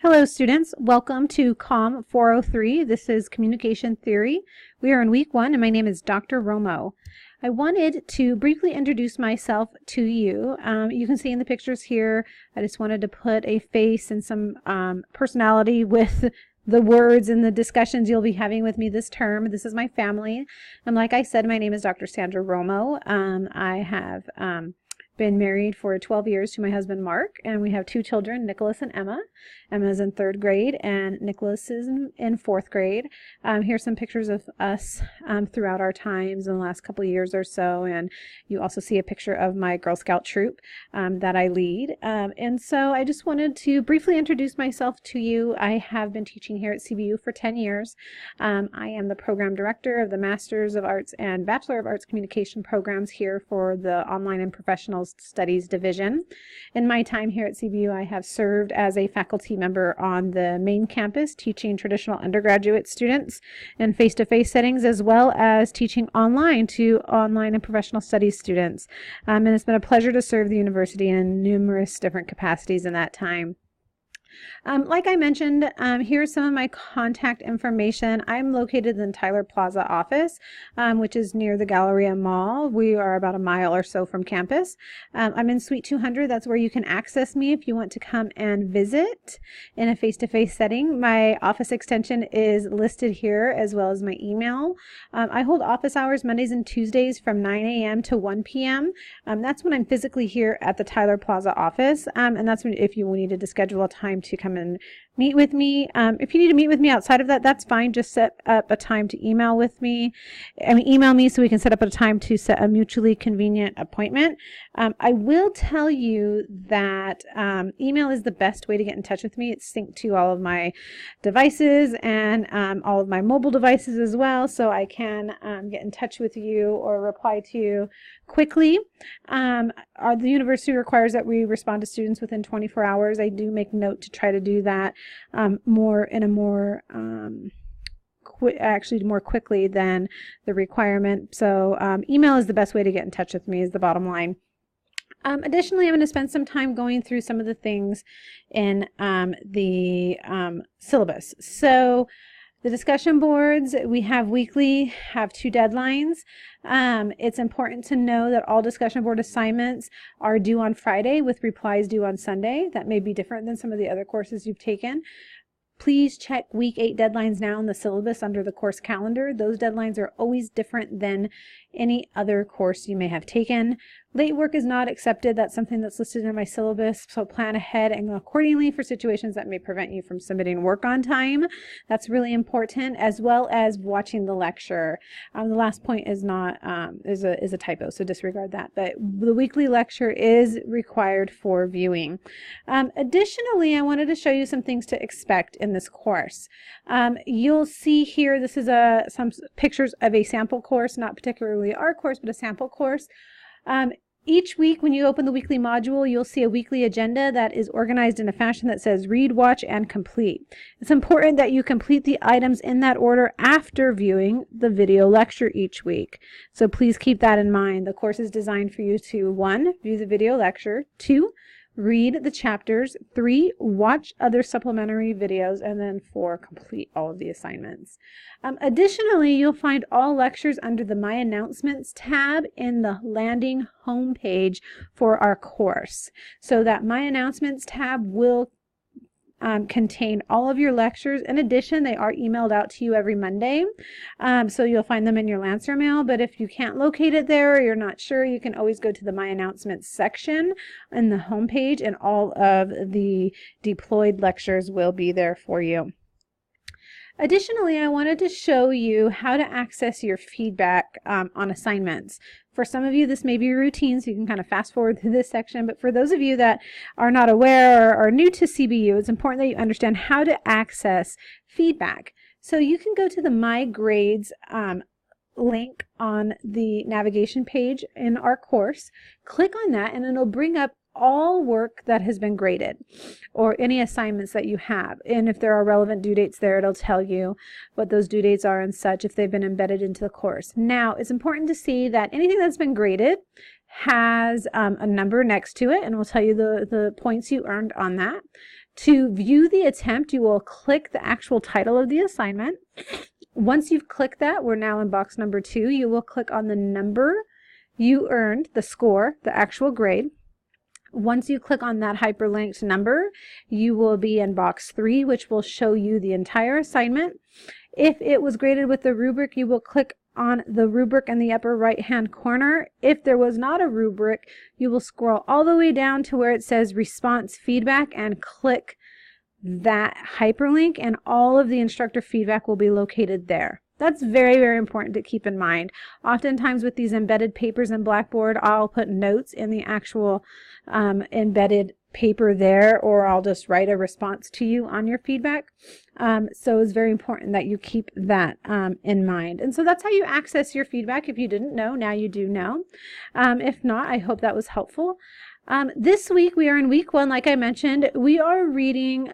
Hello students, welcome to COM 403. This is Communication Theory. We are in week 1 and my name is Dr. Romo. I wanted to briefly introduce myself to you. You can see in the pictures here, I just wanted to put a face and some personality with the words and the discussions you'll be having with me this term. This is my family. And like I said, my name is Dr. Sandra Romo. I have been married for 12 years to my husband Mark, and we have 2 children, Nicholas and Emma. Emma's in 3rd grade and Nicholas is in 4th grade. Here's some pictures of us throughout our times in the last couple of years or so, and you also see a picture of my Girl Scout troop that I lead. And so I just wanted to briefly introduce myself to you. I have been teaching here at CBU for 10 years. I am the program director of the Masters of Arts and Bachelor of Arts Communication programs here for the Online and Professional Studies Division. In my time here at CBU, I have served as a faculty member on the main campus, teaching traditional undergraduate students in face-to-face settings, as well as teaching online to online and professional studies students. And it's been a pleasure to serve the university in numerous different capacities in that time. Like I mentioned, here's some of my contact information. I'm located in the Tyler Plaza office, which is near the Galleria Mall. We are about a mile or so from campus. I'm in Suite 200. That's where you can access me if you want to come and visit in a face-to-face setting. My office extension is listed here, as well as my email. I hold office hours Mondays and Tuesdays from 9 a.m. to 1 p.m. That's when I'm physically here at the Tyler Plaza office, and that's when, if you needed to schedule a time to come and meet with me. If you need to meet with me outside of that, that's fine. Just set up a time to email with me. Email me so we can set up a time to set a mutually convenient appointment. I will tell you that email is the best way to get in touch with me. It's synced to all of my devices and all of my mobile devices as well, so I can get in touch with you or reply to you quickly. The university requires that we respond to students within 24 hours. I do make note to try to do that more quickly than the requirement. So email is the best way to get in touch with me, is the bottom line. Additionally, I'm going to spend some time going through some of the things in the syllabus. So the discussion boards we have weekly have 2 deadlines. It's important to know that all discussion board assignments are due on Friday with replies due on Sunday. That may be different than some of the other courses you've taken. Please check week 8 deadlines now in the syllabus under the course calendar. Those deadlines are always different than any other course you may have taken. Late work is not accepted. That's something that's listed in my syllabus, so plan ahead and accordingly for situations that may prevent you from submitting work on time. That's really important, as well as watching the lecture. The last point is not is a typo, so disregard that. But the weekly lecture is required for viewing. Additionally, I wanted to show you some things to expect in this course. You'll see here, this is some pictures of a sample course, not particularly our course, but a sample course. Each week when you open the weekly module, you'll see a weekly agenda that is organized in a fashion that says read, watch, and complete. It's important that you complete the items in that order after viewing the video lecture each week. So please keep that in mind. The course is designed for you to 1, view the video lecture, 2, read the chapters, 3, watch other supplementary videos, and then 4, complete all of the assignments. Additionally, you'll find all lectures under the My Announcements tab in the landing homepage for our course. So that My Announcements tab will contain all of your lectures. In addition, they are emailed out to you every Monday, so you'll find them in your Lancer mail. But if you can't locate it there or you're not sure, you can always go to the My Announcements section in the homepage, and all of the deployed lectures will be there for you. Additionally, I wanted to show you how to access your feedback on assignments. For some of you, this may be routine, so you can kind of fast forward through this section, but for those of you that are not aware or are new to CBU, it's important that you understand how to access feedback. So you can go to the My Grades link on the navigation page in our course, click on that, and it'll bring up all work that has been graded or any assignments that you have. And if there are relevant due dates there, it'll tell you what those due dates are and such if they've been embedded into the course. Now, it's important to see that anything that's been graded has a number next to it, and will tell you the points you earned on that. To view the attempt, you will click the actual title of the assignment. Once you've clicked that, we're now in box number 2, you will click on the number you earned, the score, the actual grade. Once you click on that hyperlinked number, you will be in box 3, which will show you the entire assignment. If it was graded with the rubric, you will click on the rubric in the upper right hand corner. If there was not a rubric, you will scroll all the way down to where it says response feedback and click that hyperlink, and all of the instructor feedback will be located there. That's very, very important to keep in mind. Oftentimes with these embedded papers in Blackboard, I'll put notes in the actual embedded paper there, or I'll just write a response to you on your feedback. So it's very important that you keep that in mind. And so that's how you access your feedback. If you didn't know, now you do know. If not, I hope that was helpful. This week, we are in week 1, like I mentioned. We are reading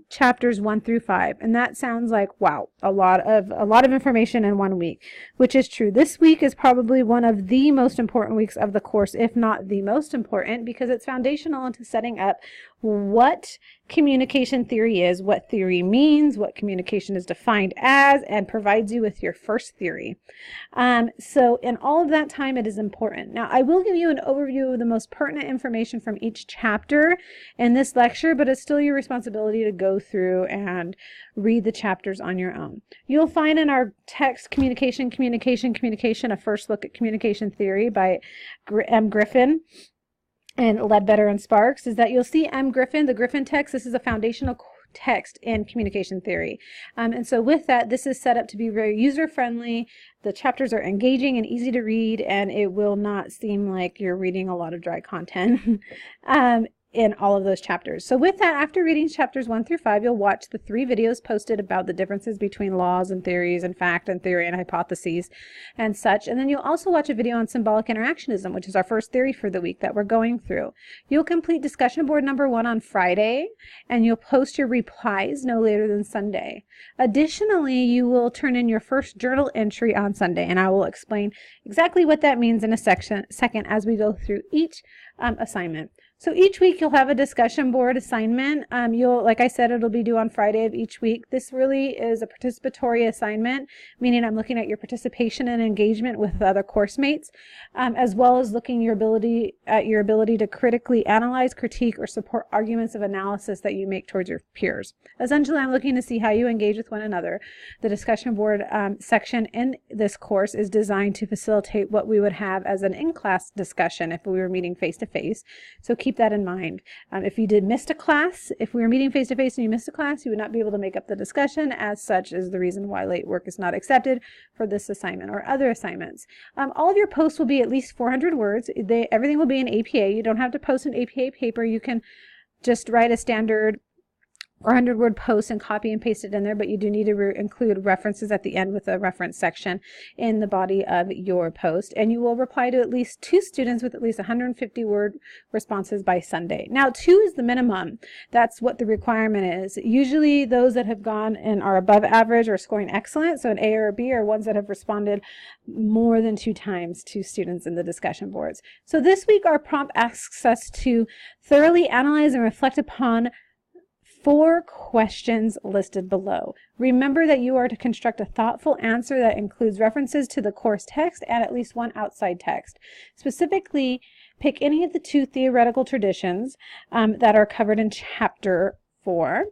chapters 1 through 5, and that sounds like, wow, a lot of information in 1 week, which is true. This week is probably one of the most important weeks of the course, if not the most important, because it's foundational into setting up what communication theory is, what theory means, what communication is defined as, and provides you with your first theory. So in all of that time, it is important. Now, I will give you an overview of the most pertinent information from each chapter in this lecture, but it's still your responsibility to go through and read the chapters on your own. You'll find in our text, Communication, a first look at communication theory by M. Griffin and Ledbetter and Sparks, is that you'll see M. Griffin, the Griffin text. This is a foundational text in communication theory. And so with that, this is set up to be very user-friendly. The chapters are engaging and easy to read, and it will not seem like you're reading a lot of dry content. In all of those chapters. So with that, after reading chapters 1 through 5, you'll watch the 3 videos posted about the differences between laws and theories and fact and theory and hypotheses and such. And then you'll also watch a video on symbolic interactionism, which is our first theory for the week that we're going through. You'll complete discussion board number 1 on Friday, and you'll post your replies no later than Sunday. Additionally, you will turn in your first journal entry on Sunday, and I will explain exactly what that means in a second as we go through each assignment. So each week you'll have a discussion board assignment. Like I said, it'll be due on Friday of each week. This really is a participatory assignment, meaning I'm looking at your participation and engagement with other course mates, as well as looking at your ability to critically analyze, critique, or support arguments of analysis that you make towards your peers. Essentially, I'm looking to see how you engage with one another. The discussion board section in this course is designed to facilitate what we would have as an in-class discussion if we were meeting face-to-face. So keep that in mind. If you missed a class, if we were meeting face-to-face and you missed a class, you would not be able to make up the discussion. As such is the reason why late work is not accepted for this assignment or other assignments. All of your posts will be at least 400 words. Everything will be in APA. You don't have to post an APA paper. You can just write a standard 400-word post and copy and paste it in there, but you do need to include references at the end with a reference section in the body of your post. And you will reply to at least 2 students with at least 150-word responses by Sunday. Now, 2 is the minimum. That's what the requirement is. Usually those that have gone and are above average or scoring excellent, so an A or a B, are ones that have responded more than 2 times to students in the discussion boards. So this week our prompt asks us to thoroughly analyze and reflect upon 4 questions listed below. Remember that you are to construct a thoughtful answer that includes references to the course text and at least 1 outside text. Specifically, pick any of the 2 theoretical traditions that are covered in chapter 4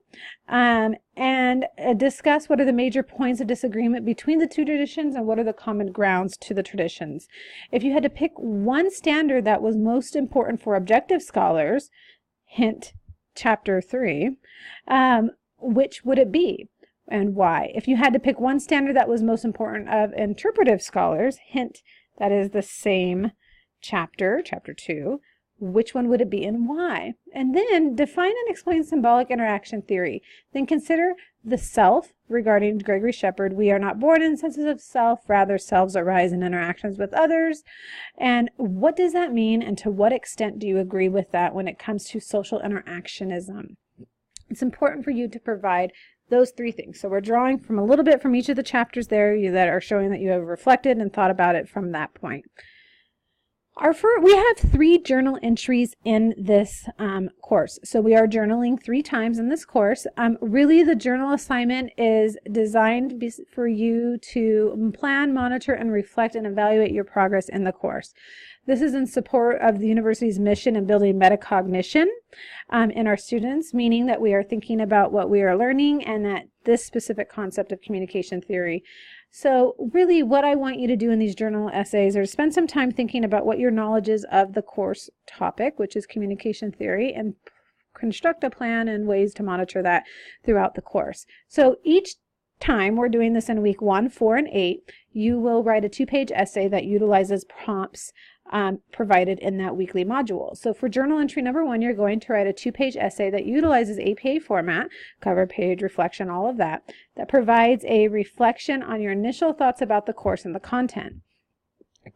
and discuss what are the major points of disagreement between the 2 traditions and what are the common grounds to the traditions. If you had to pick one standard that was most important for objective scholars, hint, chapter 3, which would it be and why? If you had to pick one standard that was most important of interpretive scholars, hint, that is the same chapter, chapter 2, which one would it be and why? And then define and explain symbolic interaction theory. Then consider the self regarding Gregory Shepard. We are not born in senses of self, rather selves arise in interactions with others. And what does that mean, and to what extent do you agree with that when it comes to social interactionism? It's important for you to provide those 3 things. So we're drawing from a little bit from each of the chapters there that are showing that you have reflected and thought about it from that point. We have 3 journal entries in this course. So we are journaling 3 times in this course. Really, the journal assignment is designed for you to plan, monitor, and reflect and evaluate your progress in the course. This is in support of the university's mission in building metacognition in our students, meaning that we are thinking about what we are learning and that this specific concept of communication theory. So really what I want you to do in these journal essays are to spend some time thinking about what your knowledge is of the course topic, which is communication theory, and construct a plan and ways to monitor that throughout the course. So each time, we're doing this in week 1, 4, and 8, you will write a 2-page essay that utilizes prompts provided in that weekly module. So for journal entry number 1, you're going to write a 2-page essay that utilizes APA format, cover page, reflection, all of that, that provides a reflection on your initial thoughts about the course and the content.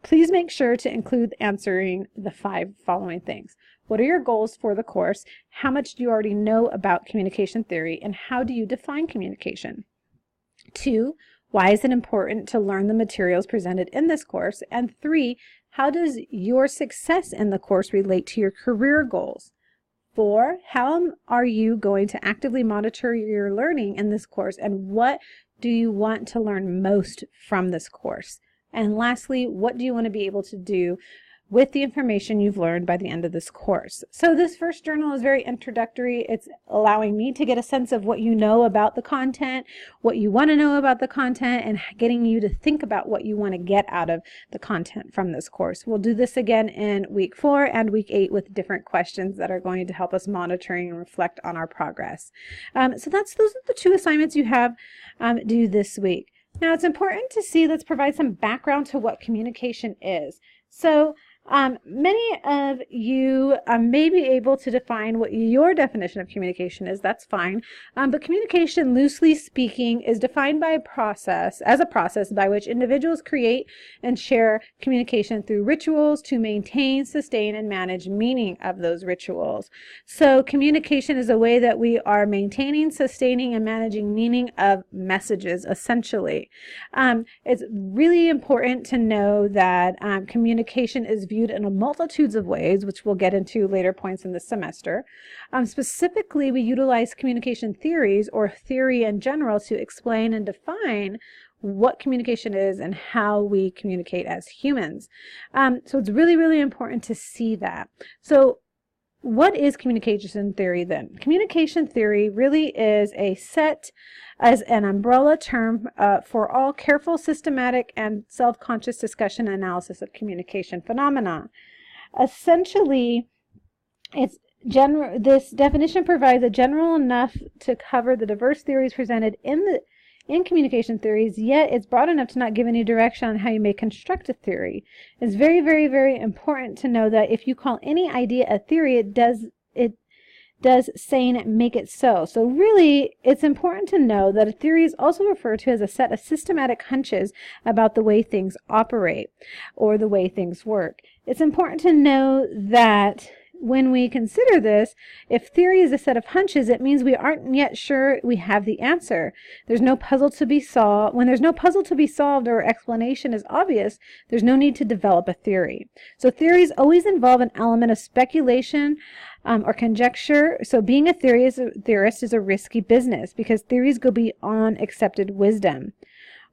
Please make sure to include answering the 5 following things. What are your goals for the course? How much do you already know about communication theory? And how do you define communication? 2, why is it important to learn the materials presented in this course? And 3, how does your success in the course relate to your career goals? 4, how are you going to actively monitor your learning in this course? And what do you want to learn most from this course? And lastly, what do you want to be able to do with the information you've learned by the end of this course? So this first journal is very introductory. It's allowing me to get a sense of what you know about the content, what you want to know about the content, and getting you to think about what you want to get out of the content from this course. We'll do this again in week 4 and week 8 with different questions that are going to help us monitoring and reflect on our progress. So those are the 2 assignments you have due this week. Now it's important to see, let's provide some background to what communication is. So many of you may be able to define what your definition of communication is. That's fine. But communication, loosely speaking, is defined by a process by which individuals create and share communication through rituals to maintain, sustain, and manage meaning of those rituals. So communication is a way that we are maintaining, sustaining, and managing meaning of messages, essentially. It's really important to know that communication is viewed in a multitudes of ways, which we'll get into later points in the semester. Specifically, we utilize communication theories, or theory in general, to explain and define what communication is and how we communicate as humans. So it's really, really important to see that. So what is communication theory then? Communication theory really is as an umbrella term for all careful, systematic, and self-conscious discussion and analysis of communication phenomena. Essentially, this definition provides a general enough to cover the diverse theories presented in communication theories, yet it's broad enough to not give any direction on how you may construct a theory. It's very, very, very important to know that if you call any idea a theory, it does saying it make it so. So really, it's important to know that a theory is also referred to as a set of systematic hunches about the way things operate or the way things work. It's important to know that when we consider this, if theory is a set of hunches, it means we aren't yet sure we have the answer. There's no puzzle to be solved. When there's no puzzle to be solved or explanation is obvious, there's no need to develop a theory. So theories always involve an element of speculation or conjecture. So being a theorist is a risky business because theories go beyond accepted wisdom.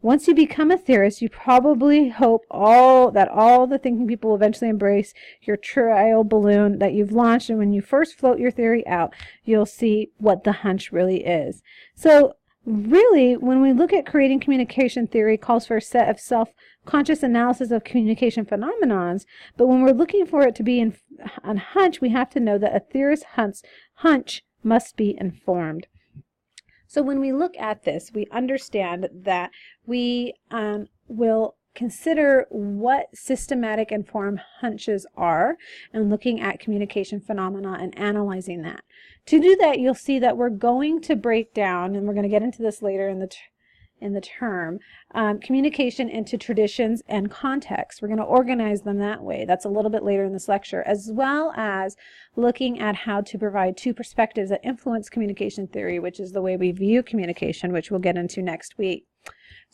Once you become a theorist, you probably hope that all the thinking people will eventually embrace your trial balloon that you've launched, and when you first float your theory out, you'll see what the hunch really is. So really, when we look at creating communication theory, calls for a set of self-conscious analysis of communication phenomenons, but when we're looking for it to be on hunch, we have to know that a theorist's hunch must be informed. So when we look at this, we understand that we will consider what systematic informed hunches are and looking at communication phenomena and analyzing that. To do that, you'll see that we're going to break down, and we're going to get into this later in the term, communication into traditions and context. We're going to organize them that way. That's a little bit later in this lecture, as well as looking at how to provide 2 perspectives that influence communication theory, which is the way we view communication, which we'll get into next week.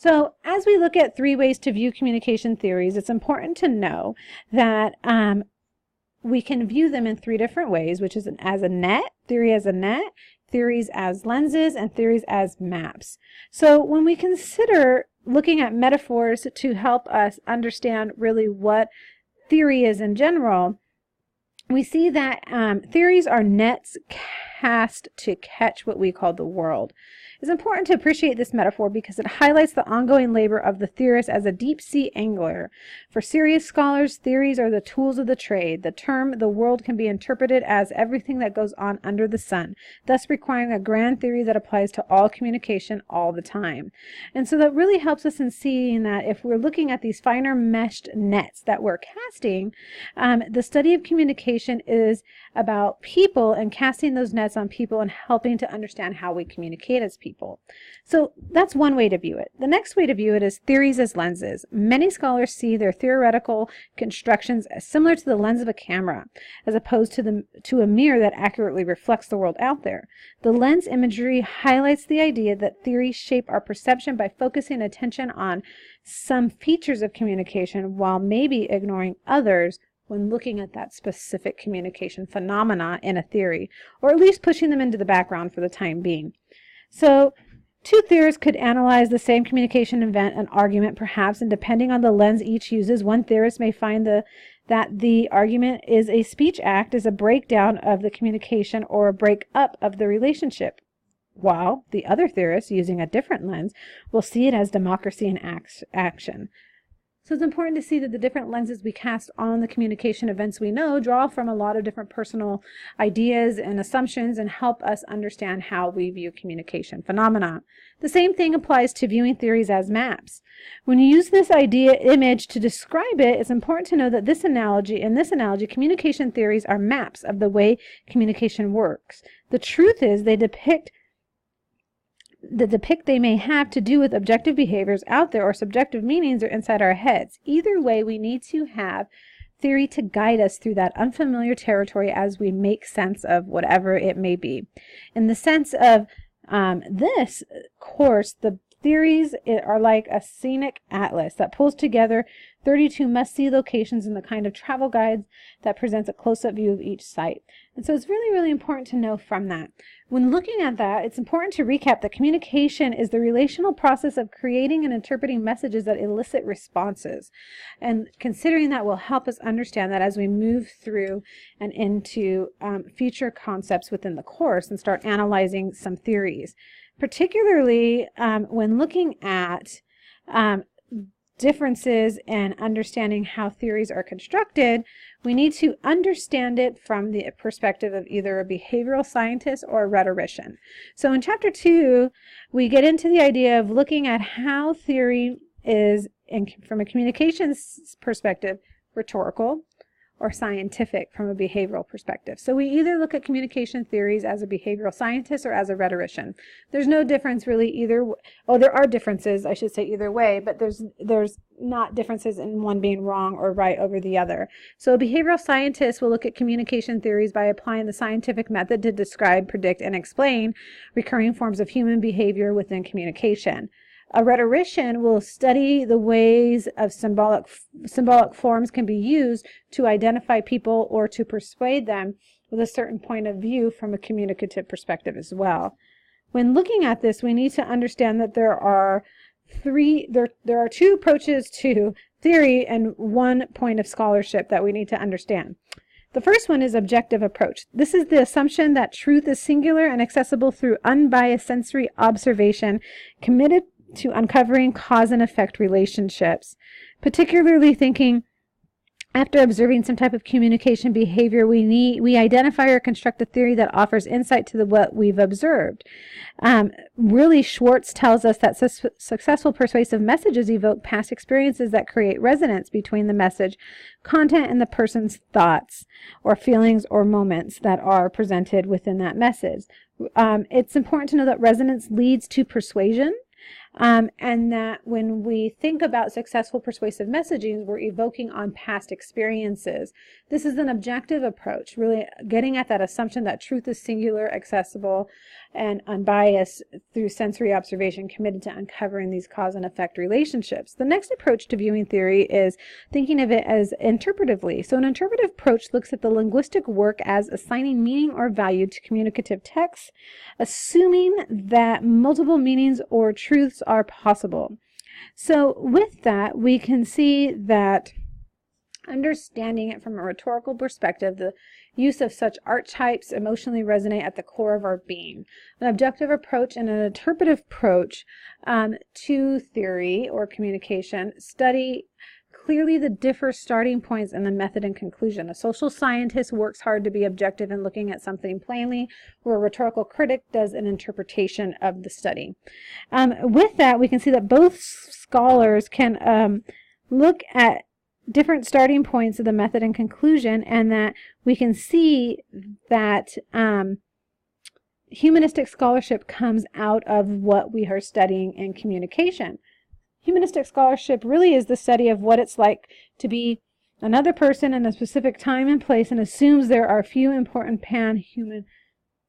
So as we look at 3 ways to view communication theories, it's important to know that we can view them in 3 different ways, which is as a net, theory as a net, theories as lenses, and theories as maps. So when we consider looking at metaphors to help us understand really what theory is in general, we see that theories are nets cast to catch what we call the world. It's important to appreciate this metaphor because it highlights the ongoing labor of the theorist as a deep-sea angler. For serious scholars, theories are the tools of the trade. The term "the world" can be interpreted as everything that goes on under the sun, thus requiring a grand theory that applies to all communication all the time. And so that really helps us in seeing that if we're looking at these finer meshed nets that we're casting, the study of communication is about people and casting those nets on people and helping to understand how we communicate as people. So that's one way to view it. The next way to view it is theories as lenses. Many scholars see their theoretical constructions as similar to the lens of a camera, as opposed to a mirror that accurately reflects the world out there. The lens imagery highlights the idea that theories shape our perception by focusing attention on some features of communication while maybe ignoring others when looking at that specific communication phenomena in a theory, or at least pushing them into the background for the time being. So 2 theorists could analyze the same communication event, an argument perhaps, and depending on the lens each uses, one theorist may find that the argument is a speech act, is a breakdown of the communication or a break-up of the relationship, while the other theorist, using a different lens, will see it as democracy in action. So it's important to see that the different lenses we cast on the communication events we know draw from a lot of different personal ideas and assumptions and help us understand how we view communication phenomena. The same thing applies to viewing theories as maps. When you use this image to describe it, it's important to know that in this analogy, communication theories are maps of the way communication works. The truth is they they may have to do with objective behaviors out there or subjective meanings or inside our heads. Either way, we need to have theory to guide us through that unfamiliar territory as we make sense of whatever it may be. In the sense of this course, the theories are like a scenic atlas that pulls together 32 must-see locations in the kind of travel guides that presents a close-up view of each site. And so it's really, really important to know from that. When looking at that, it's important to recap that communication is the relational process of creating and interpreting messages that elicit responses. And considering that will help us understand that as we move through and into future concepts within the course and start analyzing some theories. Particularly when looking at differences and understanding how theories are constructed, we need to understand it from the perspective of either a behavioral scientist or a rhetorician. So in Chapter 2, we get into the idea of looking at how theory is, from a communications perspective, rhetorical, or scientific from a behavioral perspective. So we either look at communication theories as a behavioral scientist or as a rhetorician. There's no difference really either. Oh, there are differences, I should say, either way, but there's not differences in one being wrong or right over the other. So a behavioral scientist will look at communication theories by applying the scientific method to describe, predict, and explain recurring forms of human behavior within communication. A rhetorician will study the ways of symbolic forms can be used to identify people or to persuade them with a certain point of view from a communicative perspective as well. When looking at this, we need to understand that there are 2 approaches to theory and 1 point of scholarship that we need to understand. The first one is objective approach. This is the assumption that truth is singular and accessible through unbiased sensory observation, committed to uncovering cause and effect relationships, particularly thinking after observing some type of communication behavior, we identify or construct a theory that offers insight to what we've observed. Really, Schwartz tells us that successful persuasive messages evoke past experiences that create resonance between the message content and the person's thoughts or feelings or moments that are presented within that message. It's important to know that resonance leads to persuasion. and that when we think about successful persuasive messaging, we're evoking on past experiences. This is an objective approach, really getting at that assumption that truth is singular, accessible, and unbiased through sensory observation, committed to uncovering these cause and effect relationships. The next approach to viewing theory is thinking of it as interpretively. So an interpretive approach looks at the linguistic work as assigning meaning or value to communicative texts, assuming that multiple meanings or truths are possible. So with that, we can see that understanding it from a rhetorical perspective, the use of such archetypes emotionally resonate at the core of our being. An objective approach and an interpretive approach to theory or communication study clearly the different starting points in the method and conclusion. A social scientist works hard to be objective in looking at something plainly, where a rhetorical critic does an interpretation of the study. With that, we can see that both scholars can look at different starting points of the method and conclusion, and that we can see that humanistic scholarship comes out of what we are studying in communication. Humanistic scholarship really is the study of what it's like to be another person in a specific time and place, and assumes there are few important pan-human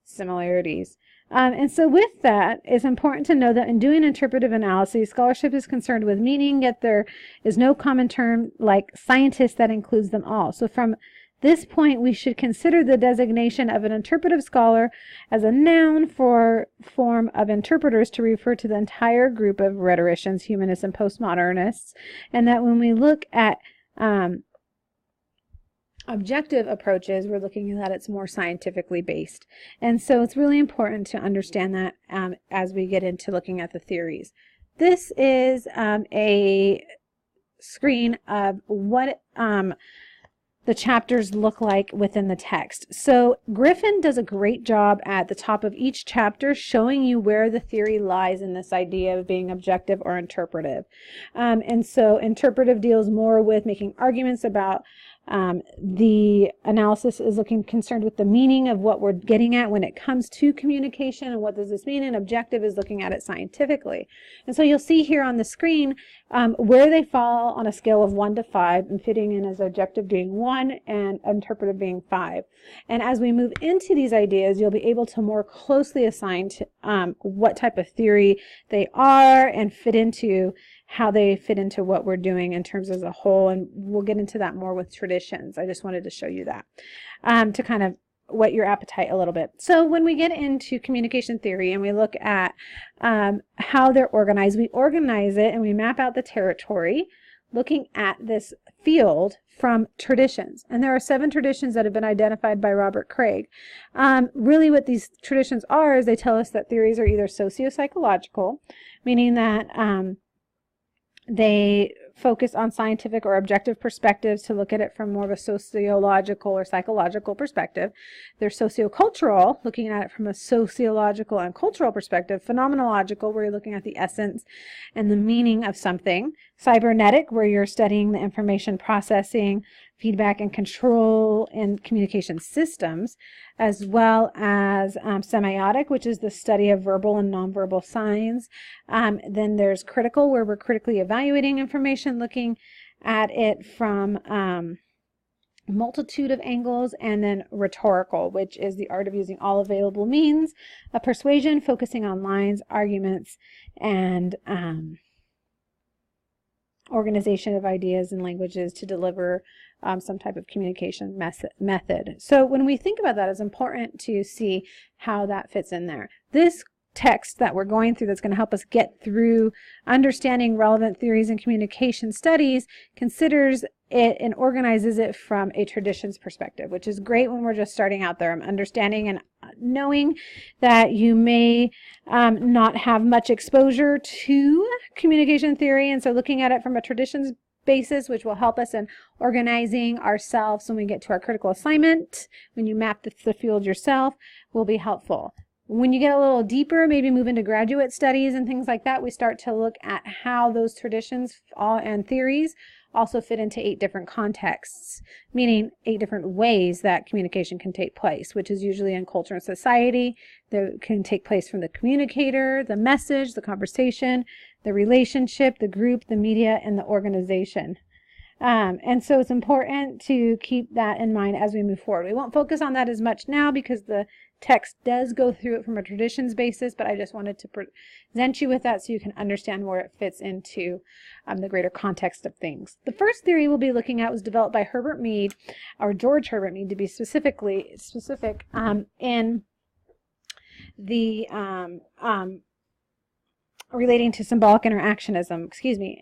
similarities. And so with that, it's important to know that in doing interpretive analysis, scholarship is concerned with meaning, yet there is no common term like scientist that includes them all. So from this point, we should consider the designation of an interpretive scholar as a noun for form of interpreters to refer to the entire group of rhetoricians, humanists, and postmodernists, and that when we look at objective approaches, we're looking at it's more scientifically based. And so it's really important to understand that as we get into looking at the theories. This is a screen of what the chapters look like within the text. So Griffin does a great job at the top of each chapter showing you where the theory lies in this idea of being objective or interpretive. And so interpretive deals more with making arguments about the analysis is concerned with the meaning of what we're getting at when it comes to communication and what does this mean, and objective is looking at it scientifically. And so you'll see here on the screen where they fall on a scale of 1 to 5, and fitting in as objective being 1 and interpretive being 5. And as we move into these ideas, you'll be able to more closely assign to, what type of theory they are and how they fit into what we're doing in terms as a whole, and we'll get into that more with traditions. I just wanted to show you that to kind of whet your appetite a little bit. So when we get into communication theory and we look at how they're organized, we organize it and we map out the territory looking at this field from traditions. And there are 7 traditions that have been identified by Robert Craig. Really what these traditions are is they tell us that theories are either socio-psychological, meaning that they focus on scientific or objective perspectives to look at it from more of a sociological or psychological perspective. They're sociocultural, looking at it from a sociological and cultural perspective. Phenomenological, where you're looking at the essence and the meaning of something. Cybernetic, where you're studying the information processing, feedback, and control in communication systems, as well as semiotic, which is the study of verbal and nonverbal signs. Then there's critical, where we're critically evaluating information, looking at it from multitude of angles. And then rhetorical, which is the art of using all available means of persuasion, focusing on lines, arguments, and organization of ideas and languages to deliver some type of communication method. So when we think about that, it's important to see how that fits in there. This text that we're going through that's going to help us get through understanding relevant theories in communication studies considers it and organizes it from a traditions perspective, which is great when we're just starting out there. I'm understanding and knowing that you may not have much exposure to communication theory, and so looking at it from a traditions basis, which will help us in organizing ourselves when we get to our critical assignment, when you map the field yourself, will be helpful. When you get a little deeper, maybe move into graduate studies and things like that, we start to look at how those traditions and theories also fit into 8 different contexts, meaning 8 different ways that communication can take place, which is usually in culture and society. That can take place from the communicator, the message, the conversation, the relationship, the group, the media, and the organization. And so it's important to keep that in mind as we move forward. We won't focus on that as much now because the text does go through it from a traditions basis, but I just wanted to present you with that so you can understand where it fits into the greater context of things. The first theory we'll be looking at was developed by Herbert Mead, or George Herbert Mead to be specific, in the relating to symbolic interactionism,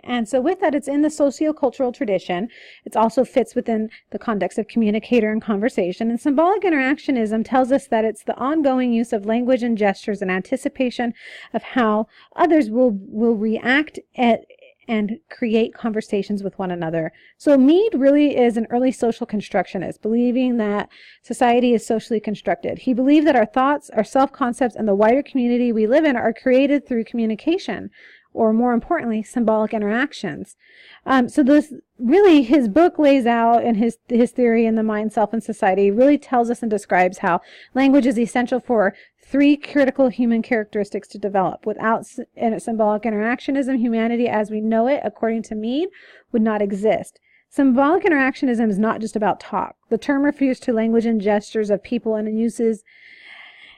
And so with that, it's in the sociocultural tradition. It also fits within the context of communicator and conversation. And symbolic interactionism tells us that it's the ongoing use of language and gestures in anticipation of how others will react and create conversations with one another. So Mead really is an early social constructionist, believing that society is socially constructed. He believed that our thoughts, our self-concepts, and the wider community we live in are created through communication, or more importantly, symbolic interactions. So this really, his book lays out, and his theory in the mind, self, and society really tells us and describes how language is essential for 3 critical human characteristics to develop. Without symbolic interactionism, humanity as we know it, according to Mead, would not exist. Symbolic interactionism is not just about talk. The term refers to language and gestures of people and uses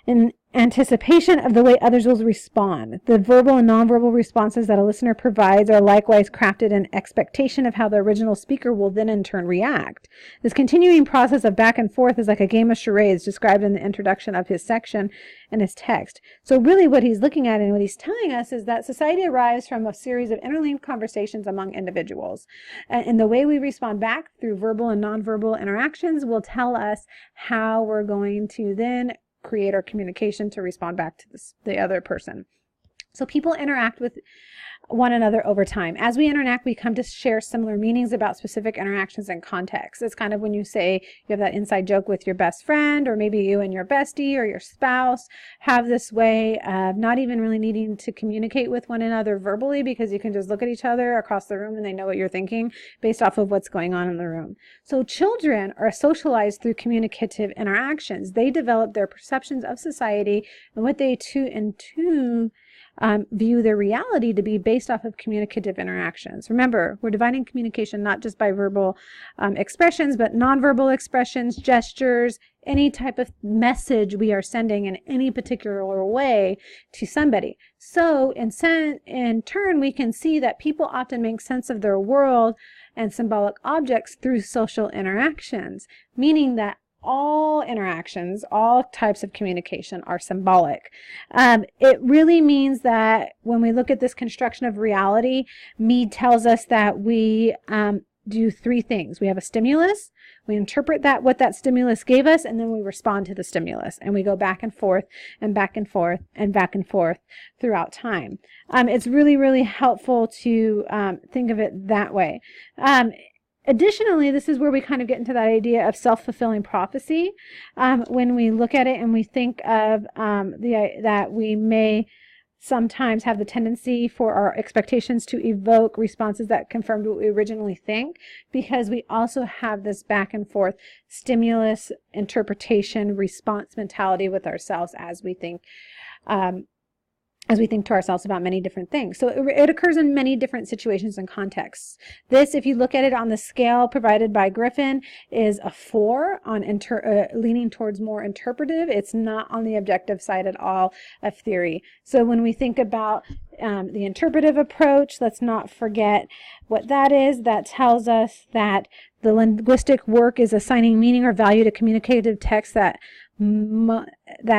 in anticipation of the way others will respond. The verbal and nonverbal responses that a listener provides are likewise crafted in expectation of how the original speaker will then in turn react. This continuing process of back and forth is like a game of charades described in the introduction of his section and his text. So really what he's looking at and what he's telling us is that society arrives from a series of interlinked conversations among individuals. And the way we respond back through verbal and nonverbal interactions will tell us how we're going to then create our communication to respond back to the other person. So people interact with one another over time. As we interact, we come to share similar meanings about specific interactions and contexts. It's kind of when you say you have that inside joke with your best friend, or maybe you and your bestie or your spouse have this way of not even really needing to communicate with one another verbally, because you can just look at each other across the room and they know what you're thinking based off of what's going on in the room. So children are socialized through communicative interactions. They develop their perceptions of society and what they view their reality to be based off of communicative interactions. Remember, we're dividing communication not just by verbal expressions, but nonverbal expressions, gestures, any type of message we are sending in any particular way to somebody. So in turn, we can see that people often make sense of their world and symbolic objects through social interactions, meaning that all interactions, all types of communication are symbolic. It really means that when we look at this construction of reality, Mead tells us that we do 3 things. We have a stimulus, we interpret what that stimulus gave us, and then we respond to the stimulus. And we go back and forth and back and forth and back and forth throughout time. It's really, really helpful to think of it that way. Additionally, this is where we kind of get into that idea of self-fulfilling prophecy. When we look at it and we think of that we may sometimes have the tendency for our expectations to evoke responses that confirmed what we originally think, because we also have this back and forth stimulus, interpretation, response mentality with ourselves as we think to ourselves about many different things. So it occurs in many different situations and contexts. This, if you look at it on the scale provided by Griffin, is a 4 on leaning towards more interpretive. It's not on the objective side at all of theory. So when we think about the interpretive approach, let's not forget what that is. That tells us that the linguistic work is assigning meaning or value to communicative texts that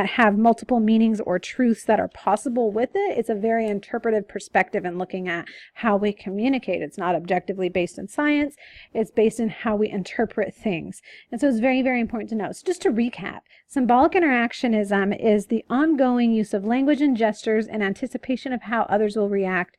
have multiple meanings or truths that are possible with it. It's a very interpretive perspective in looking at how we communicate. It's not objectively based in science. It's based in how we interpret things. And so it's very, very important to know. So just to recap, symbolic interactionism is the ongoing use of language and gestures in anticipation of how others will react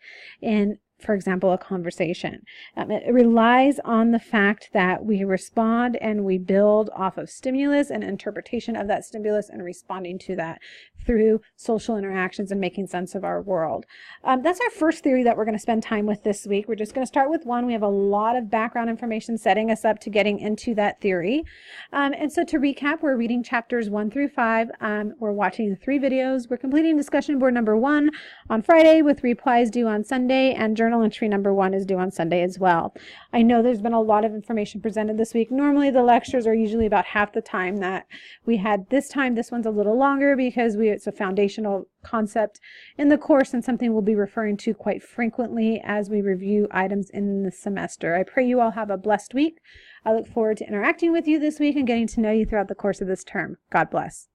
for example, a conversation. It relies on the fact that we respond and we build off of stimulus and interpretation of that stimulus and responding to that through social interactions and making sense of our world. That's our first theory that we're going to spend time with this week. We're just going to start with one. We have a lot of background information setting us up to getting into that theory. And so to recap, we're reading chapters 1 through 5. We're watching 3 videos. We're completing discussion board number 1 on Friday with replies due on Sunday, and journal entry number 1 is due on Sunday as well. I know there's been a lot of information presented this week. Normally the lectures are usually about half the time that we had this time. This one's a little longer because it's a foundational concept in the course and something we'll be referring to quite frequently as we review items in the semester. I pray you all have a blessed week. I look forward to interacting with you this week and getting to know you throughout the course of this term. God bless.